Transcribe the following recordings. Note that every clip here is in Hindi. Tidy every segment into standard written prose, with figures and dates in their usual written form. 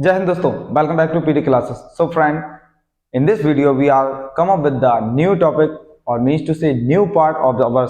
Jai Hind दोस्तों, welcome back to PD classes. So friend, in this video we are come up with the new topic or means to say new part of our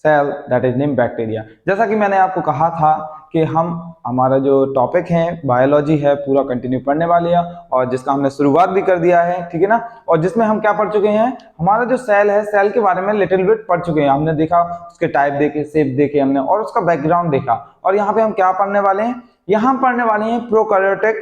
cell that is named bacteria. जैसा कि मैंने आपको कहा था कि हम हमारा जो टॉपिक है बायोलॉजी है पूरा कंटिन्यू पढ़ने वाले हैं और जिसका हमने शुरुआत भी कर दिया है, ठीक है ना। और जिसमें हम क्या पढ़ चुके हैं, हमारा जो सेल है सेल के बारे में लिटिल बिट पढ़ चुके हैं। हमने देखा उसके टाइप देखे, शेप देखे हमने और उसका बैकग्राउंड देखा। और यहाँ पे हम क्या पढ़ने वाले हैं, यहाँ हम पढ़ने वाले हैं प्रोकैरियोटिक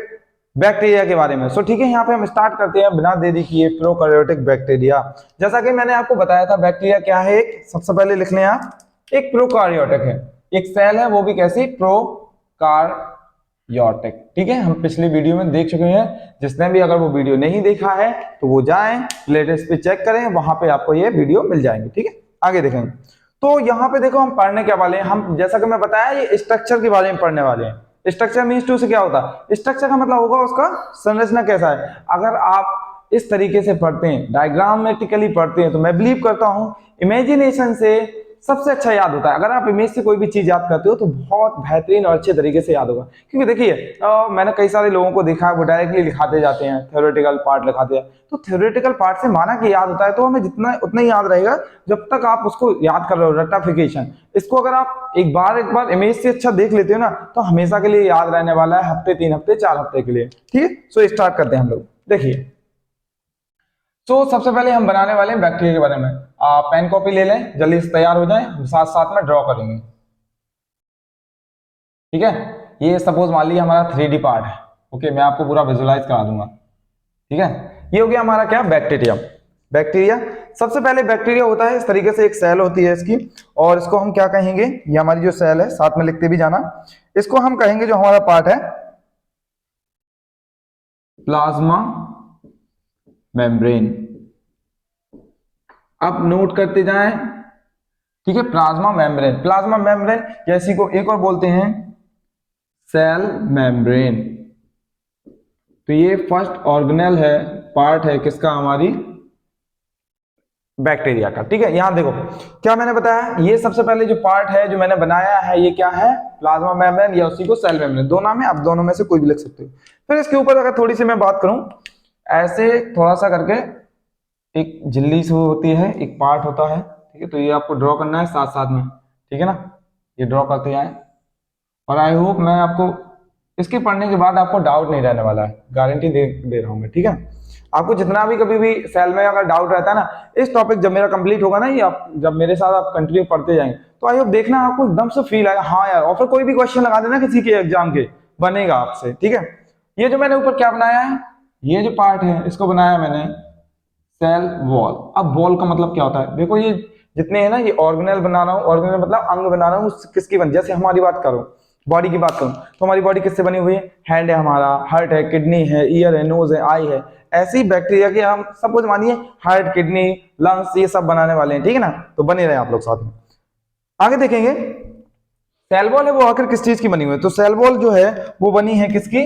बैक्टीरिया के बारे में। सो ठीक है, यहाँ पे हम स्टार्ट करते हैं बिना देरी किए। प्रोकैरियोटिक बैक्टीरिया, जैसा कि मैंने आपको बताया था बैक्टीरिया क्या है, एक सबसे पहले लिख लें आप, एक प्रोकैरियोटिक है, एक सेल है, वो भी कैसी, प्रोकैरियोटिक। ठीक है, हम पिछली वीडियो में देख चुके हैं। जिसने भी अगर वो वीडियो नहीं देखा है तो वो जाएं प्लेलिस्ट पे चेक करें, वहां पे आपको ये वीडियो मिल जाएंगे। ठीक है, आगे देखेंगे। तो यहाँ पे देखो हम पढ़ने क्या वाले हैं, हम जैसा कि मैं बताया ये स्ट्रक्चर के बारे में पढ़ने वाले हैं। स्ट्रक्चर मीन्स टू से क्या होता है, स्ट्रक्चर का मतलब होगा उसका संरचना कैसा है। अगर आप इस तरीके से पढ़ते हैं, डायग्रामेटिकली पढ़ते हैं, तो मैं बिलीव करता हूं इमेजिनेशन से सबसे अच्छा याद होता है। अगर आप इमेज से कोई भी चीज याद करते हो तो बहुत बेहतरीन और अच्छे तरीके से याद होगा। क्योंकि देखिए मैंने कई सारे लोगों को देखा है वो डायरेक्टली लिखाते जाते हैं, थ्योरेटिकल पार्ट लिखाते हैं। तो थ्योरेटिकल पार्ट से माना कि याद होता है तो हमें जितना उतना ही याद रहेगा जब तक आप उसको याद कर रहे हो। रट्टाफिकेशन, इसको अगर आप एक बार इमेज से अच्छा देख लेते हो ना तो हमेशा के लिए याद रहने वाला है, हफ्ते, 3 हफ्ते, 4 हफ्ते के लिए। ठीक है, सो स्टार्ट करते हैं हम लोग। देखिए सबसे पहले हम बनाने वाले हैं बैक्टीरिया के बारे में। पेन कॉपी ले लें, जल्दी से तैयार हो जाएं, हम साथ साथ में ड्रॉ करेंगे। ठीक है, ये सपोज मान लीजिए हमारा 3D पार्ट है। ओके, मैं आपको पूरा विजुअलाइज करा दूंगा। ठीक है, ये हो गया हमारा क्या, बैक्टीरिया। बैक्टीरिया सबसे पहले बैक्टीरिया होता है इस तरीके से, एक सेल होती है इसकी, और इसको हम क्या कहेंगे, ये हमारी जो सेल है, साथ में लिखते भी जाना, इसको हम कहेंगे जो हमारा पार्ट है प्लाज्मा मेम्ब्रेन। अब नोट करते जाएं। ठीक है, प्लाज्मा मेम्ब्रेन, प्लाज्मा मेम्ब्रेन, या इसी को एक और बोलते हैं सेल मेम्ब्रेन। तो ये फर्स्ट ऑर्गेनेल है, पार्ट है किसका, हमारी बैक्टीरिया का। ठीक है, यहां देखो क्या मैंने बताया, ये सबसे पहले जो पार्ट है जो मैंने बनाया है ये क्या है, प्लाज्मा मेम्ब्रेन, या उसी को सेल मेम्ब्रेन, दो नाम है, आप दोनों में से कोई भी लिख सकते हो। फिर इसके ऊपर अगर थोड़ी सी मैं बात करूं, ऐसे थोड़ा सा करके एक झिल्ली सी होती है, एक पार्ट होता है। ठीक है, तो ये आपको ड्रॉ करना है साथ साथ में। ठीक है ना, ये ड्रॉ करते जाएं। और आई होप मैं आपको इसके पढ़ने के बाद आपको डाउट नहीं रहने वाला है, गारंटी दे रहा हूं मैं। ठीक है, आपको जितना भी कभी भी सेल में अगर डाउट रहता है ना, इस टॉपिक जब मेरा कंप्लीट होगा ना, ये आप जब मेरे साथ आप कंटिन्यू पढ़ते जाएंगे तो आई होप देखना आपको एकदम से फील आएगा, हाँ यार। और फिर कोई भी क्वेश्चन लगा देना किसी के एग्जाम के, बनेगा आपसे। ठीक है, ये जो मैंने ऊपर क्या बनाया है, ये जो पार्ट है इसको बनाया मैंने सेल वॉल। अब वॉल का मतलब क्या होता है, देखो ये जितने हैं ना, ये ऑर्गेनल बना रहा हूँ, ऑर्गेनल मतलब अंग बना रहा हूँ, किसकी बन, जैसे हमारी बात करो बॉडी की बात करूं तो हमारी बॉडी किससे बनी हुई है, हैंड है हमारा, हार्ट है, किडनी है, ईयर है, नोज है, आई है। ऐसे ही बैक्टीरिया के हम सपोज मानिए हार्ट, किडनी, लंग्स, ये सब बनाने वाले हैं। ठीक है ना, तो बने रहे आप लोग साथ में। आगे देखेंगे सेल वॉल है वो आखिर किस चीज की बनी हुई है, तो सेल वॉल जो है वो बनी है किसकी,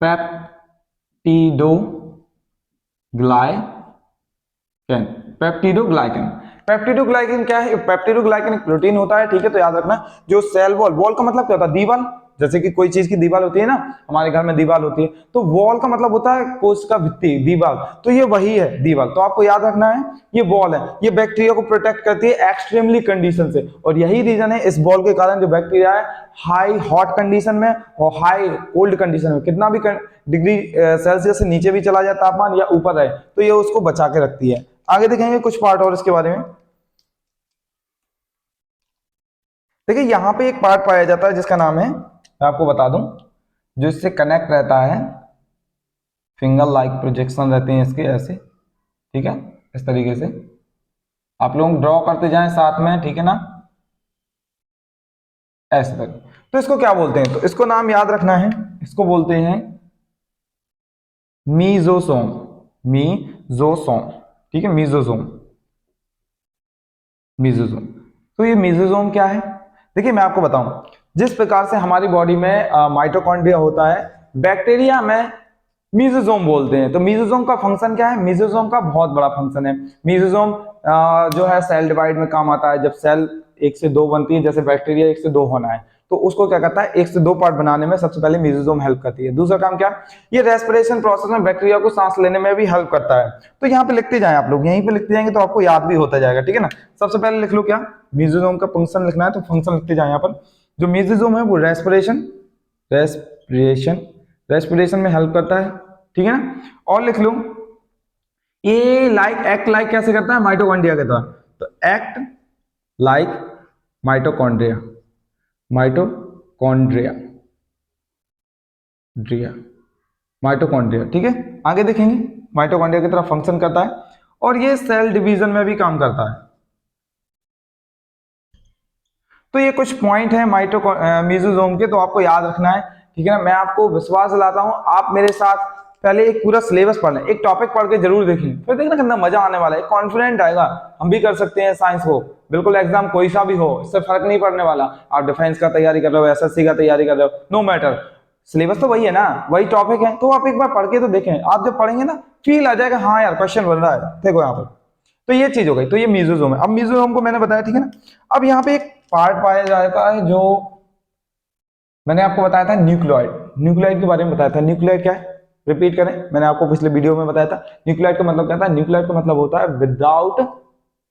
पेप्टिडोग्लाइकन। पेप्टिडोग्लाइकन, पेप्टिडोग्लाइकन क्या है, पेप्टिडोग्लाइकन एक प्रोटीन होता है। ठीक है, तो याद रखना जो सेल वॉल, वॉल का मतलब क्या होता है, दीवार। जैसे कि कोई चीज की दीवार होती है ना, हमारे घर में दीवार होती है, तो वॉल का मतलब होता है कोश का भित्ति, दीवार। तो ये वही है दीवार, तो आपको याद रखना है ये वॉल है, ये बैक्टीरिया को प्रोटेक्ट करती है एक्सट्रीमली कंडीशन से। और यही रीजन है इस वॉल के कारण जो बैक्टीरिया है हाई हॉट कंडीशन में और हाई कोल्ड कंडीशन में, कितना भी डिग्री सेल्सियस से नीचे भी चला जाए तापमान या ऊपर रहे, तो ये उसको बचा के रखती है। आगे देखेंगे कुछ पार्ट और इसके बारे में। देखिए यहां पे एक पार्ट पाया जाता है जिसका नाम है, मैं आपको बता दूं, जो इससे कनेक्ट रहता है, फिंगर लाइक प्रोजेक्शन रहते हैं इसके ऐसे। ठीक है, इस तरीके से आप लोग ड्रॉ करते जाएं साथ में। ठीक है ना, ऐसे तक। तो इसको क्या बोलते हैं, तो इसको नाम याद रखना है, इसको बोलते हैं मीजोसोम। मीजोसोम, ठीक है, मीजोसोम, मीजोसोम। तो ये मीजोसोम क्या है, देखिए मैं आपको बताऊं, जिस प्रकार से हमारी बॉडी में माइटोकॉन्ड्रिया होता है, बैक्टीरिया में मीजोसोम बोलते हैं। तो मीजोसोम का फंक्शन क्या है, मीजोसोम का बहुत बड़ा फंक्शन है। मीजोसोम जो है सेल डिवाइड में काम आता है। जब सेल 1 से 2 बनती है, जैसे बैक्टीरिया 1 से 2 होना है, तो उसको क्या करता है 1 से 2 पार्ट बनाने में सबसे पहले मेसोजोम हेल्प करती है। दूसरा काम क्या, ये रेस्पिरेशन प्रोसेस में बैक्टीरिया को सांस लेने में भी हेल्प करता है। तो यहाँ पे लिखते जाएं आप लोग, यहीं पे लिखते जाएंगे तो आपको याद भी होता जाएगा, ठीक है ना। सबसे पहले लिख लो क्या, मेसोजोम का फंक्शन लिखना है, तो फंक्शन लिखते जाए यहाँ पर। जो मेसोजोम है वो रेस्पिरेशन में हेल्प करता है, ठीक है ना। और लिख लो ये एक्ट लाइक कैसे करता है, माइटोकॉन्ड्रिया के द्वारा। तो एक्ट लाइक माइटोकॉन्ड्रिया माइटोकॉन्ड्रिया, ठीक है। आगे देखेंगे माइटोकॉन्ड्रिया की तरह फंक्शन करता है, और ये सेल डिवीजन में भी काम करता है। तो ये कुछ पॉइंट है मेसोजोम के, तो आपको याद रखना है, ठीक है ना। मैं आपको विश्वास दिलाता हूं, आप मेरे साथ पहले एक पूरा सिलेबस पढ़ लें, एक टॉपिक पढ़ के जरूर देखें, फिर देखना कितना मजा आने वाला है, कॉन्फिडेंट आएगा, हम भी कर सकते हैं साइंस को। बिल्कुल एग्जाम कोई सा भी हो, इससे फर्क नहीं पड़ने वाला। आप डिफेंस का तैयारी कर रहे हो, एसएससी का तैयारी कर रहे हो, नो मैटर, सिलेबस तो वही है ना, वही टॉपिक है। तो आप एक बार पढ़ के तो देखें, आप जब पढ़ेंगे ना फील आ जाएगा, हाँ यार क्वेश्चन बन रहा है। देखो यहाँ पर, तो ये चीज हो गई, तो ये मेसोजोम है। अब मेसोजोम को मैंने बताया, ठीक है ना। अब यहाँ पे एक पार्ट पाया जाता है जो मैंने आपको बताया था, न्यूक्लियोइड के बारे में बताया था। न्यूक्लियोइड क्या है, रिपीट करें, मैंने आपको पिछले वीडियो में बताया था। न्यूक्लियोइड का मतलब क्या था, न्यूक्लियोइड का मतलब होता है विदाउट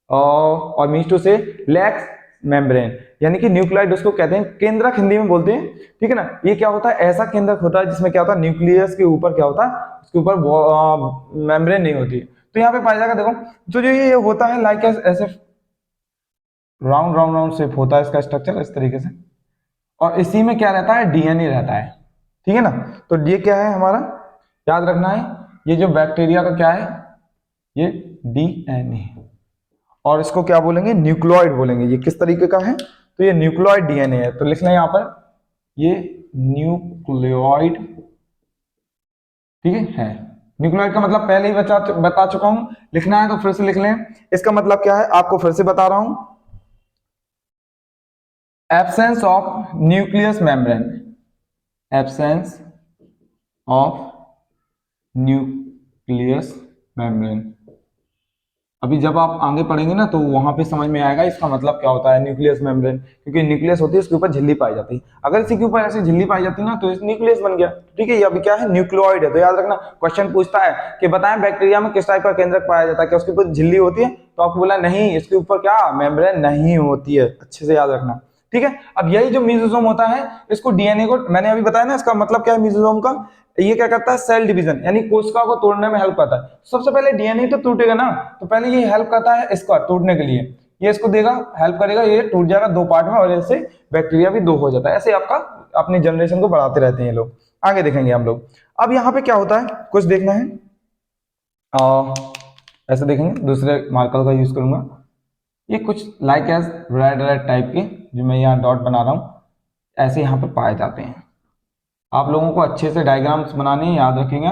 और मीन्स टू से लैक्स मेम्ब्रेन, यानी कि न्यूक्लियोइड उसको कहते हैं, केंद्रक हिंदी में बोलते हैं, ठीक है ना। ये क्या होता है, ऐसा केंद्रक होता है जिसमें क्या होता है, न्यूक्लियस के ऊपर क्या होता है, उसके ऊपर मेम्ब्रेन नहीं होती। तो यहाँ पे पाया जाएगा, देखो तो जो ये होता है लाइक ऐसे राउंड शेप होता है इसका स्ट्रक्चर इस तरीके से, और इसी में क्या रहता है, डीएनए रहता है, ठीक है ना। तो ये क्या है हमारा, याद रखना है, ये जो बैक्टीरिया का क्या है, ये डीएनए, और इसको क्या बोलेंगे, न्यूक्लियोइड बोलेंगे। ये किस तरीके का है, तो ये न्यूक्लियोइड डीएनए है। तो लिख लें यहाँ पर, ये न्यूक्लियोइड, ठीक है। न्यूक्लियोइड का मतलब पहले ही बता चुका हूं, लिखना है तो फिर से लिख लें। इसका मतलब क्या है, आपको फिर से बता रहा हूं, absence of nucleus membrane, absence of nucleus membrane. अभी जब आप आगे पढ़ेंगे ना तो वहां पे समझ में आएगा इसका मतलब क्या होता है न्यूक्लियस मेम्ब्रेन, क्योंकि न्यूक्लियस होती है उसके ऊपर झिल्ली पाई जाती है। अगर इसी के ऊपर ऐसी झिल्ली पाई जाती है ना तो इस न्यूक्लियस बन गया, ठीक है। ये अभी क्या है, न्यूक्लियोइड है। तो याद रखना, क्वेश्चन पूछता है कि बताएं बैक्टीरिया में किस टाइप का केंद्रक पाया जाता है, क्या उसके ऊपर झिल्ली होती है, तो आपको बोला नहीं, इसके ऊपर क्या मेम्ब्रेन नहीं होती है। अच्छे से याद रखना, ठीक है। अब यही जो मेसोजोम होता है, इसको डीएनए को मैंने अभी बताया ना, इसका मतलब क्या है मेसोजोम का, ये क्या करता है, सेल डिवीजन यानी कोशिका को तोड़ने में हेल्प करता है। सबसे पहले डीएनए तो टूटेगा ना, तो पहले ये हेल्प करता है इसका टूटने के लिए, ये इसको देगा, हेल्प करेगा, ये टूट जाएगा 2 पार्ट में, और ऐसे बैक्टीरिया भी 2 हो जाता है। ऐसे आपका अपनी जनरेशन को बढ़ाते रहते हैं ये लोग। आगे देखेंगे हम लोग। अब यहाँ पे क्या होता है, कुछ देखना है, ऐसे देखेंगे, दूसरे मार्कर का यूज करूंगा। ये कुछ लाइक एज रेड टाइप के, जो मैं यहाँ डॉट बना रहा हूँ, ऐसे यहाँ पे पाए जाते हैं। आप लोगों को अच्छे से डायग्राम्स बनाने हैं, याद रखिएगा,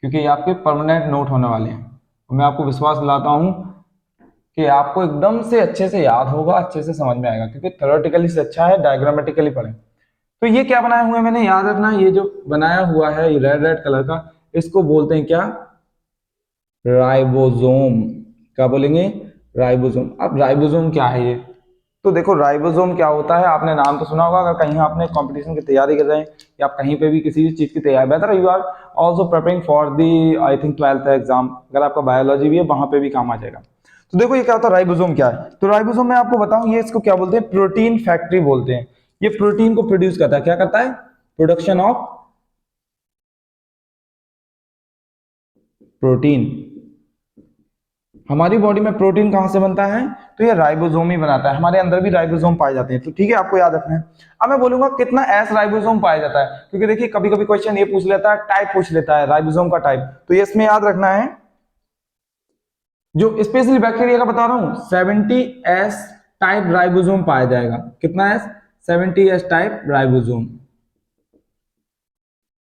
क्योंकि ये आपके परमानेंट नोट होने वाले हैं। और मैं आपको विश्वास दिलाता हूँ कि आपको एकदम से अच्छे से याद होगा, अच्छे से समझ में आएगा, क्योंकि थ्योरेटिकली से अच्छा है डायग्रामेटिकली पढ़ें। तो ये क्या बनाया हुआ है मैंने, याद रखना, ये जो बनाया हुआ है ये रेड कलर का, इसको बोलते हैं क्या, राइबोसोम। क्या बोलेंगे, राइबोसोम। अब राइबोसोम क्या है ये, तो देखो राइबोसोम क्या होता है, आपने नाम तो सुना होगा, अगर कहीं आपने कंपटीशन की तैयारी कर रहे हैं या आप कहीं पे भी किसी भी चीज की तैयारी, बेहतर you are also preparing for the I think 12th exam, अगर आपका बायोलॉजी भी है वहां पे भी काम आ जाएगा। तो देखो ये क्या होता है, राइबोसोम क्या है, तो राइबोसोम मैं आपको बताऊं, ये इसको क्या बोलते हैं, प्रोटीन फैक्ट्री बोलते हैं। ये प्रोटीन को प्रोड्यूस करता है, क्या करता है, प्रोडक्शन ऑफ प्रोटीन। हमारी बॉडी में प्रोटीन कहां से बनता है, तो ये राइबोसोम ही बनाता है। हमारे अंदर भी राइबोसोम पाए जाते हैं, तो ठीक है, आपको याद रखना है। अब मैं बोलूंगा कितना एस राइबोसोम पाया जाता है, क्योंकि देखिए कभी कभी क्वेश्चन ये पूछ लेता है, टाइप पूछ लेता है राइबोसोम का टाइप, तो ये इसमें याद रखना है, जो स्पेशली बैक्टीरिया का बता रहा हूं, 70S टाइप राइबोसोम पाया जाएगा। कितना एस, 70S टाइप राइबोसोम,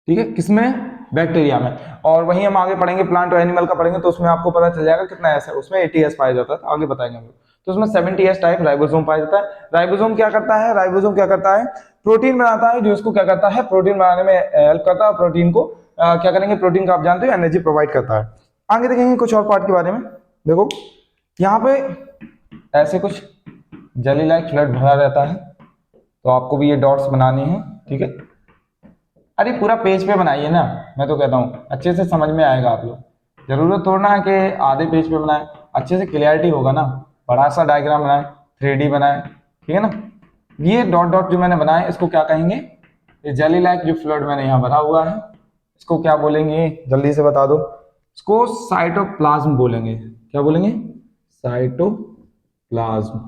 ठीक है, किसमें, बैक्टीरिया में। और वहीं हम आगे पढ़ेंगे प्लांट और एनिमल का पढ़ेंगे, तो उसमें आपको पता चल जाएगा कितना एस है, उसमें 80S पाया जाता है, आगे बताएंगे हम लोग। तो उसमें 70S टाइप राइबोसोम पाया जाता है। राइबोसोम क्या करता है, राइबोसोम क्या करता है, प्रोटीन बनाता है, जो इसको क्या करता है, प्रोटीन बनाने में हेल्प करता है। प्रोटीन को क्या करेंगे, प्रोटीन का आप जानते हो एनर्जी प्रोवाइड करता है। आगे देखेंगे कुछ और पार्ट के बारे में। देखो यहाँ पे ऐसे कुछ जेली लाइक फ्लड भरा रहता है, तो आपको भी ये डॉट्स बनाने हैं, ठीक है। अरे पूरा पेज पे बनाइए ना, मैं तो कहता हूँ अच्छे से समझ में आएगा आप लोग, जरूरत थोड़ा है कि आधे पेज पे बनाए, अच्छे से क्लियरिटी होगा ना। बड़ा सा डायग्राम बनाए, 3D बनाए, ठीक है ना। ये डॉट डॉट जो मैंने बनाए इसको क्या कहेंगे, ये जेली लाइक जो फ्लड मैंने यहाँ भरा हुआ है इसको क्या बोलेंगे, जल्दी से बता दो। इसको साइटोप्लाज्म बोलेंगे। क्या बोलेंगे, साइटोप्लाज्म,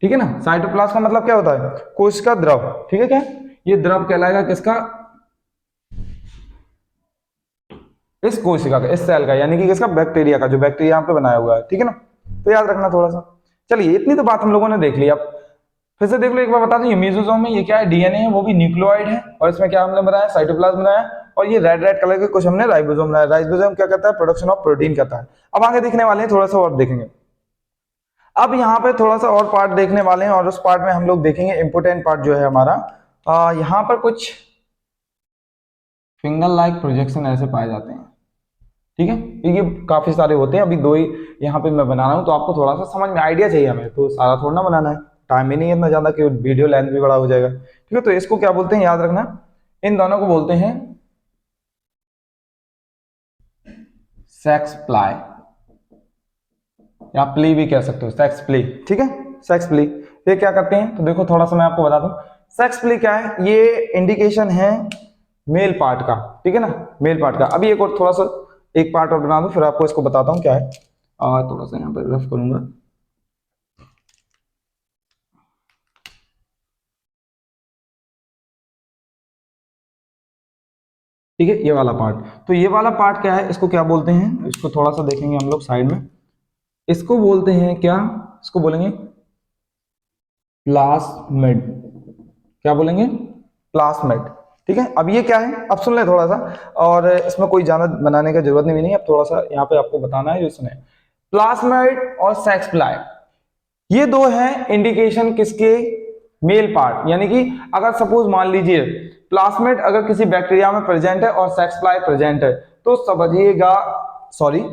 ठीक है ना। साइटोप्लाज्म का मतलब क्या होता है, कोशिका द्रव, ठीक है। क्या ये द्रव कहलाएगा किसका, इस कोशिका का, इस सेल का, यानी कि किसका, बैक्टीरिया का, जो बैक्टीरिया यहाँ पे बनाया हुआ है, ठीक है ना। तो याद रखना थोड़ा सा। चलिए इतनी तो बात हम लोगों ने देख ली, अब फिर से देख लो एक बार, बता दूं, ये मेसोसोम में ये क्या है, डीएनए है, वो भी न्यूक्लियोइड है, और इसमें क्या हमने बनाया, साइटोप्लाज्म बनाया, और ये रेड रेड कलर के कुछ हमने राइबोसोम बनाया। राइबोसोम क्या करता है, प्रोडक्शन ऑफ प्रोटीन करता है। अब आगे देखने वाले हैं, थोड़ा सा और देखेंगे। अब यहाँ पे थोड़ा सा और पार्ट देखने वाले हैं, और उस पार्ट में हम लोग देखेंगे इंपोर्टेंट पार्ट जो है हमारा, यहाँ पर कुछ फिंगर लाइक प्रोजेक्शन ऐसे पाए जाते हैं, ठीक है। ये काफी सारे होते हैं, अभी दो ही यहाँ पे मैं बना रहा हूँ, तो आपको थोड़ा सा समझ में आइडिया चाहिए, हमें तो सारा थोड़ा ना बनाना है, टाइम ही नहीं है इतना ज्यादा कि वीडियो लेंथ भी बड़ा हो जाएगा, ठीक है। तो इसको क्या बोलते हैं, याद रखना, इन दोनों को बोलते हैं सेक्स प्लाई, या प्ली भी कह सकते हो, सेक्स प्ली, ठीक है, सेक्स प्ली। ये क्या करते हैं, तो देखो थोड़ा सा मैं आपको बता दूं, सेक्स प्ली क्या है, ये इंडिकेशन है मेल पार्ट का, ठीक है ना, मेल पार्ट का। अभी एक और थोड़ा सा एक पार्ट और बना दूं, फिर आपको इसको बताता हूं क्या है। थोड़ा सा यहाँ पर रफ करूंगा, ठीक है, ये वाला पार्ट। तो ये वाला पार्ट क्या है, इसको क्या बोलते हैं, इसको थोड़ा सा देखेंगे हम लोग साइड में। इसको बोलते हैं क्या, इसको बोलेंगे प्लास्मिड। क्या बोलेंगे, प्लास्मिड, ठीक है। अब ये क्या है, अब सुन ले थोड़ा सा, और इसमें कोई ज्यादा बनाने का जरूरत नहीं है, अब थोड़ा सा यहाँ पे आपको बताना है, जो सुने, प्लास्मिड और सेक्स प्लाई, ये दो हैं इंडिकेशन किसके, मेल पार्ट। यानी कि अगर सपोज मान लीजिए प्लास्मिड अगर किसी बैक्टीरिया में प्रेजेंट है और सेक्स प्लाई प्रेजेंट है, तो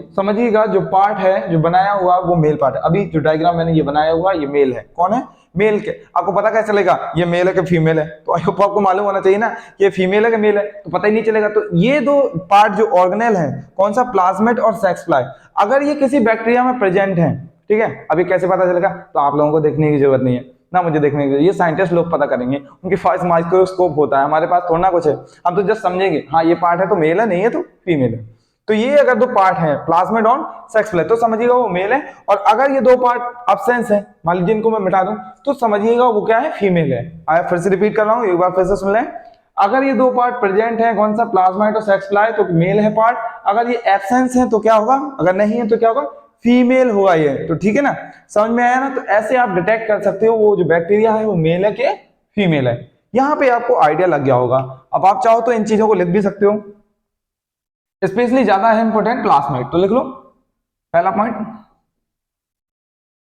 समझिएगा जो पार्ट है जो बनाया हुआ वो मेल पार्ट है। अभी जो डायग्राम मैंने ये बनाया हुआ ये मेल है, कौन है, मेल के। आपको पता कैसे चलेगा ये मेल है कि फीमेल है, तो आई होप आपको मालूम होना चाहिए ना कि ये फीमेल है कि मेल है, तो पता ही नहीं चलेगा। तो ये दो पार्ट जो ऑर्गेनेल है, कौन सा, प्लाज्मिड और सेक्स प्लाई, अगर ये किसी बैक्टीरिया में प्रेजेंट है, ठीक है। अभी कैसे पता चलेगा, तो आप लोगों को देखने की जरूरत नहीं है ना, मुझे देखने की, ये साइंटिस्ट लोग पता करेंगे, उनके पास माइक्रोस्कोप होता है, हमारे पास थोड़ा ना कुछ है, हम तो जस्ट समझेंगे हाँ ये पार्ट है तो मेल है, नहीं है तो फीमेल है। तो ये अगर दो पार्ट है प्लाज्मिड और सेक्स प्लाई, तो समझिएगा वो मेल है, और अगर ये दो पार्ट अब्सेंस है, मान लीजिए इनको मैं मिटा दूं, तो समझिएगा वो क्या है, फीमेल है। आया, फिर से रिपीट कर रहा हूं, एक बार फिर से सुन लें। अगर ये दो पार्ट प्रेजेंट है, कौन सा, प्लाज्माइड और सेक्स प्लाई, तो मेल है पार्ट। अगर ये एब्सेंस है तो क्या होगा, अगर नहीं है तो क्या होगा, फीमेल होगा ये, तो ठीक है ना, समझ में आया ना। तो ऐसे आप डिटेक्ट कर सकते हो वो जो बैक्टीरिया है वो मेल है कि फीमेल है, यहां पे आपको आइडिया लग गया होगा। अब आप चाहो तो इन चीजों को लिख भी सकते हो, स्पेशली ज्यादा है इंपॉर्टेंट प्लास्मिड, तो लिख लो पहला पॉइंट,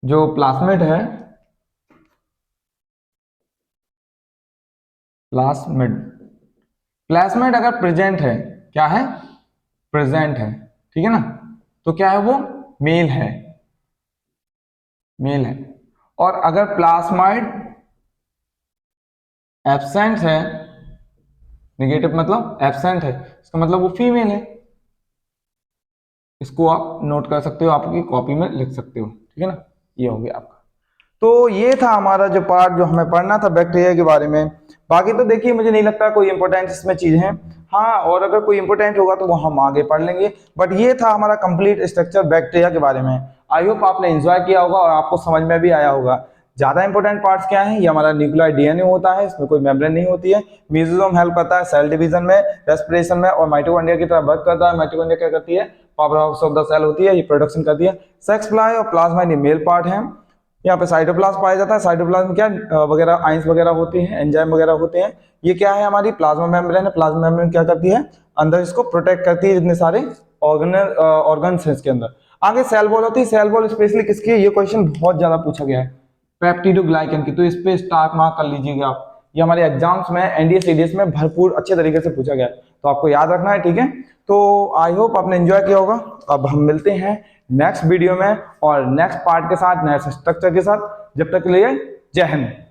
जो प्लास्मिड है, प्लास्मिड, प्लास्मिड अगर प्रेजेंट है, क्या है, प्रेजेंट है, ठीक है ना, तो क्या है वो, मेल है, मेल है। और अगर प्लास्माइड एब्सेंट है, नेगेटिव मतलब एब्सेंट है, इसका मतलब वो फीमेल है। इसको आप नोट कर सकते हो, आपकी कॉपी में लिख सकते हो, ठीक है ना, ये हो गया आपका। तो ये था हमारा जो पार्ट जो हमें पढ़ना था बैक्टीरिया के बारे में। बाकी तो देखिए मुझे नहीं लगता कोई इंपॉर्टेंट इसमें चीज है, हाँ, और अगर कोई इंपॉर्टेंट होगा तो वो हम आगे पढ़ लेंगे। बट ये था हमारा कंप्लीट स्ट्रक्चर बैक्टीरिया के बारे में। आई होप आपने एंजॉय किया होगा और आपको समझ में भी आया होगा। ज्यादा इंपॉर्टेंट पार्ट्स क्या है, ये हमारा न्यूक्लियर डीएनए होता है, इसमें कोई मेम्ब्रेन नहीं होती है। मेसोसोम हेल्प करता है सेल डिवीजन में, रेस्पिरेशन में, और माइटोकॉन्ड्रिया की तरह वर्क करता है। माइटोकॉन्ड्रिया क्या करती है, power house of the cell होती है, ये प्रोडक्शन करती है। सेक्स प्लाई और प्लाज्मा ये मेल पार्ट है। यहाँ पे साइटोप्लाज्म पाया जाता है, साइटोप्लाज्म क्या वगैरह आइंस वगैरह होती हैं, एंजाइम वगैरह होते हैं। ये क्या है, हमारी प्लाज्मा मेम्ब्रेन है। प्लाज्मा मेम्ब्रेन क्या करती है, अंदर इसको प्रोटेक्ट करती है, जितने सारे ऑर्गन्स हैं इसके अंदर। आगे सेल वॉल होती है। सेल वॉल स्पेशली किसकी है, ये क्वेश्चन बहुत ज्यादा पूछा गया है, पेप्टिडोग्लाइकन की, तो इस पे स्टार मार्क कर लीजिएगा आप। ये हमारे एग्जाम्स में एनडीए सीडीएस में भरपूर अच्छे तरीके से पूछा गया है, तो आपको याद रखना है, ठीक है। तो आई होप आपने एंजॉय किया होगा। अब हम मिलते हैं नेक्स्ट वीडियो में और नेक्स्ट पार्ट के साथ, नेक्स्ट स्ट्रक्चर के साथ। जब तक के लिए जय हिंद।